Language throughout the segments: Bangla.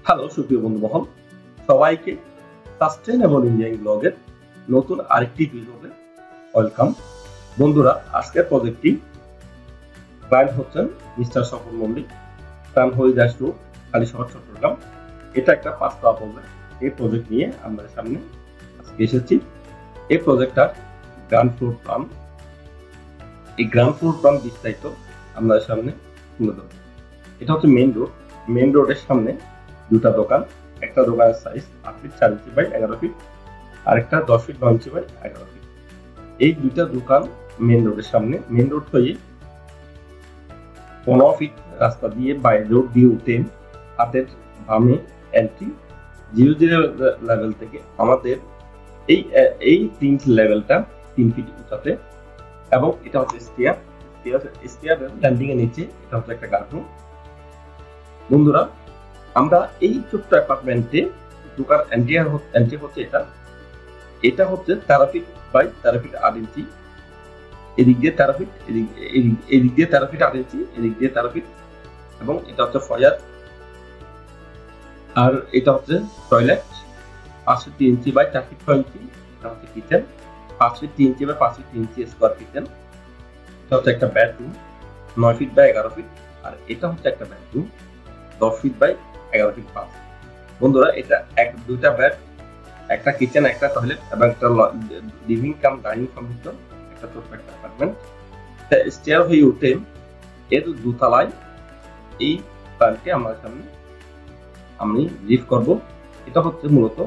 হ্যালো সুপ্রিয় বন্ধু মহল, সবাইকে সাস্টেইনেবল ইঞ্জিনিয়ারিং ব্লগের নতুন আরেকটি ভিডিওতে ওয়েলকাম। বন্ধুরা, আজকের প্রজেক্টটি ক্লায়েন্ট হচ্ছেন মিস্টার সফল মল্লিক, প্রাণ হরিদাস রোড, কালীশহর, চট্টগ্রাম। এটা একটা 5 তলা প্রজেক্ট। এই প্রজেক্ট নিয়ে আমাদের সামনে আজকে এসেছি। এই প্রজেক্টটার গ্রাউন্ড ফ্লোর প্ল্যান, এই গ্রাউন্ড ফ্লোর প্ল্যান বিস্তারিত আমাদের সামনে তুলে ধরব। এটা হচ্ছে মেইন রোড। মেইন রোডের সামনে দুটা দোকান। একটা দোকানের size 8 feet 4 inch by 11 feet, আরেকটা 10 ফিট 9 ইঞ্চি বাই 11 ফিট। এই দুইটা দোকান মেইন রোডের সামনে। মেইন রোড হয়ে 15 ফিট রাস্তা দিয়ে বাই রোড দিয়ে উঠে হাতের বামে এন্ট্রি 00 লেভেল থেকে আমাদের এই 3 লেভেলটা 3 ফিট উঁচাতে, এবং এটা হচ্ছে স্টেয়ার ল্যান্ডিং এর নিচে এটা হচ্ছে একটা গার্ডরুম। বন্ধুরা, আমরা এই ছোট্ট অ্যাপার্টমেন্টে ঢোকার এন্ট্রি হচ্ছে এটা হচ্ছে 13 ফিট বাই 13 ফিট 8 ইঞ্চি। এদিক দিয়ে 13 ফিট, এদিক দিয়ে 13 ফিট 8 ইঞ্চি, এদিক দিয়ে 13 ফিট, এবং এটা হচ্ছে ফয়ার। আর এটা হচ্ছে toilet 5 feet 3 inch by 4 feet 6 inch. এটা হচ্ছে kitchen 5 feet 3 inch by 5 feet 3 inch square kitchen. এটা হচ্ছে একটা বেডরুম 9 ফিট বাই 11 ফিট, আর এটা হচ্ছে একটা বেডরুম 10 ফিট বাই 11 ফিট 5। বন্ধুরা, এটা দুইটা বেড, একটা কিচেন, একটা টয়লেট এবং একটা লিভিং কাম ডাইনিং সমৃদ্ধ একটা ছোট্ট একটা অ্যাপার্টমেন্ট। স্টেয়ার হয়ে উঠে এর দোতলায় এই প্ল্যানকে আমার সামনে আমি লিভ করব। এটা হচ্ছে মূলত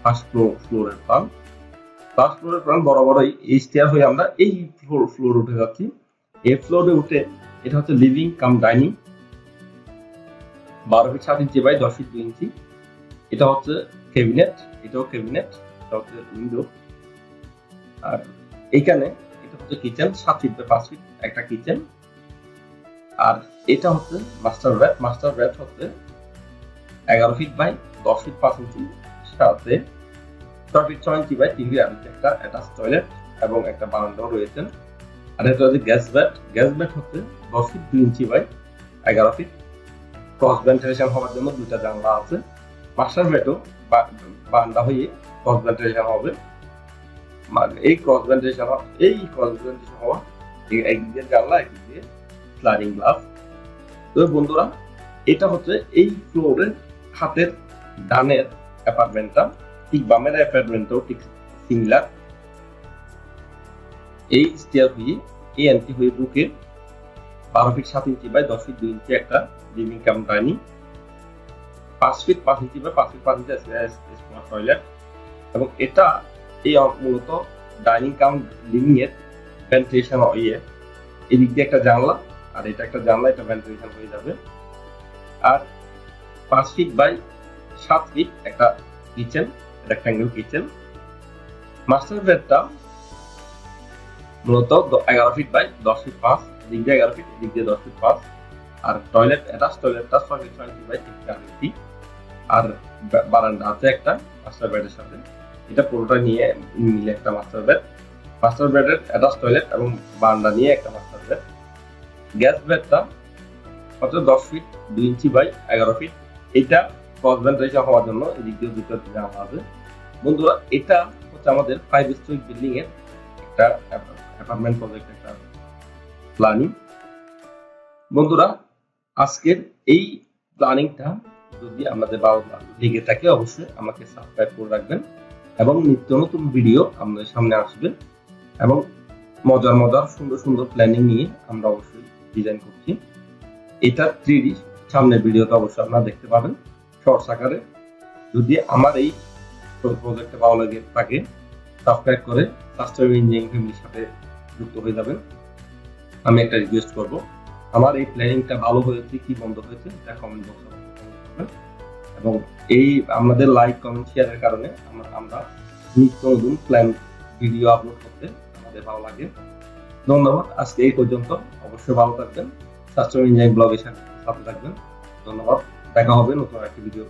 ফার্স্ট ফ্লোরের প্ল্যান। ফার্স্ট ফ্লোরের প্ল্যান বরাবরই এই স্টেয়ার হয়ে আমরা এই ফ্লোর উঠে যাচ্ছি। এই ফ্লোরে উঠে এটা হচ্ছে living cum dining 12 feet 7 inch by 10 feet 2 inch. এটা হচ্ছে ক্যাবিনেট, এটাও ক্যাবিনেট, এটা হচ্ছে উইন্ডো। আর এইখানে এটা হচ্ছে কিচেন 7 ফিট বাই 5 ফিট একটা কিচেন। আর এটা হচ্ছে মাস্টার বেড। মাস্টার বেড হচ্ছে 11 ফিট বাই 10 ফিট 5 ইঞ্চি, সাথে 6 ফিট 6 ইঞ্চি বাই 3 ফিট একটা অ্যাটাচ টয়লেট এবং একটা বারান্দাও রয়েছে। আর এটা হচ্ছে গ্যাস বেড। গ্যাস বেড হচ্ছে 10 feet 2 inch by 11 feet. Cross ventilation হওয়ার জন্য দুইটা জানলা আছে। মাস্টার বেডও বারান্দা হয়ে ক্রস ভেন্টিলেশন হবে। এই ক্রস ভেন্টিলেশন হওয়া একদিক দিয়ে জানলা, একদিক দিয়ে স্লাইডিং গ্লাস। তো বন্ধুরা, এটা হচ্ছে এই ফ্লোরের হাতের ডানের অ্যাপার্টমেন্টটা, ঠিক বামের অ্যাপার্টমেন্টও ঠিক সিমিলার। এই স্টেয়ার হয়ে এই এন্ট্রি হয়ে ঢুকে 12 feet 7 inch by 10 feet 2 inch একটা living cum dining, 5 feet 5 inch by 5 feet 5 inch smart toilet. এবং এটা এই মূলত ডাইনিং কাম লিভিং এর ভেন্টিলেশন হয়ে এদিক দিয়ে একটা জানলা, আর এটা একটা জানলা, এটা ভেন্টিলেশন হয়ে যাবে। আর 5 ফিট বাই 7 ফিট একটা কিচেন, রেক্ট্যাঙ্গেল কিচেন। মাস্টার বেডটা মূলত 11 ফিট বাই 10 ফিট 5, এদিক দিয়ে 11 ফিট, এদিক দিয়ে 10 ফিট 5। আর টয়লেট অ্যাটাচ টয়লেটটা 6 ফিট 6 ইঞ্চি বাই 3 ইঞ্চি। আর বারান্দা আছে একটা মাস্টার বেডের সাথে। এটা পুরোটা নিয়ে মিলে একটা মাস্টার বেড। মাস্টার বেডের অ্যাটাচ টয়লেট এবং বারান্দা নিয়ে একটা মাস্টার বেড। গ্যাস বেডটা হচ্ছে 10 ফিট 2 ইঞ্চি বাই 11 ফিট। এটা ক্রস ভেন্টিলেশন হওয়ার জন্য এদিক দিয়ে দুটো জানলা আছে। বন্ধুরা, এটা হচ্ছে আমাদের 5 স্টোরি বিল্ডিং এর একটা অ্যাপার্টমেন্ট প্রজেক্ট, একটা প্ল্যানিং। বন্ধুরা, আজকের এই প্ল্যানিংটা যদি আপনাদের ভালো লেগে থাকে অবশ্যই আমাকে সাবস্ক্রাইব করে রাখবেন, এবং নিত্য নতুন ভিডিও আমাদের সামনে আসবে। এবং মজার সুন্দর সুন্দর প্ল্যানিং নিয়ে আমরা অবশ্যই ডিজাইন করছি। এটা 3D সামনের ভিডিওতে অবশ্যই আপনারা দেখতে পাবেন শর্টস আকারে। যদি আমার এই প্রজেক্টে ভালো লাগে থাকে, সাবস্ক্রাইব করে সাস্টেইনেবল ইঞ্জিনিয়ারিং ফ্যামিলির সাথে যুক্ত হয়ে যাবেন। আমি একটা রিকোয়েস্ট করব, আমার এই প্ল্যানিংটা ভালো হয়েছে কি বন্ধ হয়েছে এটা কমেন্ট বক্সে করবেন। এবং এই আমাদের লাইক কমেন্ট শেয়ারের কারণে আমরা নিত্য নতুন প্ল্যান ভিডিও আপলোড করতে আমাদের ভালো লাগে। ধন্যবাদ। আজকে এই পর্যন্ত। অবশ্যই ভালো থাকবেন, সাস্টেইনেবল ইঞ্জিনিয়ারিং ব্লগের সাথে থাকবেন। ধন্যবাদ। দেখা হবে নতুন একটা ভিডিও।